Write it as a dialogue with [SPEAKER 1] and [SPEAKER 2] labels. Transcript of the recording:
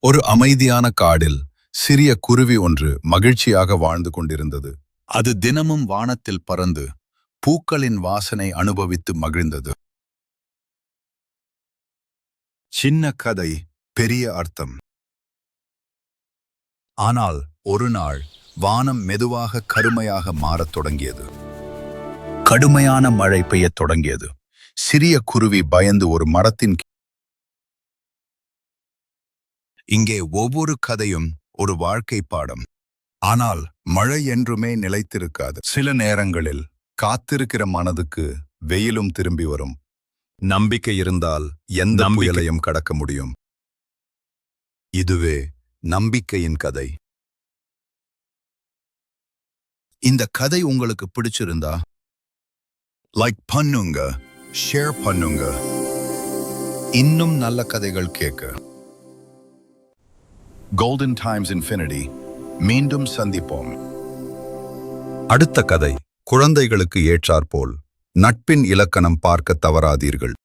[SPEAKER 1] ஒரு அமைதியான காடில் சிறிய குருவி ஒன்று மகிழ்ச்சியாக வாழ்ந்து கொண்டிருந்தது. அது தினமும் வானத்தில் பறந்து பூக்களின் வாசனை அனுபவித்து மகிழ்ந்தது. சின்ன கதை, பெரிய அர்த்தம். ஆனால் ஒரு நாள் வானம் மெதுவாக கருமையாக மாறத் தொடங்கியது. கடுமையான மழை பெய்யத் தொடங்கியது. சிறிய குருவி பயந்து ஒரு மரத்தின் இங்கே ஒவ்வொரு கதையும் ஒரு வாழ்க்கை பாடம். ஆனால் மழை என்றுமே நிலைத்திருக்காது. சில நேரங்களில் காத்திருக்கிற மனதுக்கு வெயிலும் திரும்பி வரும். நம்பிக்கை இருந்தால் எந்த புயலையும் கடக்க முடியும். இதுவே நம்பிக்கையின் கதை. இந்த கதை உங்களுக்கு பிடிச்சிருந்தா லைக் பண்ணுங்க, ஷேர் பண்ணுங்க. இன்னும் நல்ல கதைகள் கேட்க கோல்டன் டைம்ஸ் இன்ஃபினிட்டி மீண்டும் சந்திப்போம். அடுத்த கதை குழந்தைகளுக்கு ஏற்றாற்போல். நட்பின் இலக்கணம் பார்க்க தவறாதீர்கள்.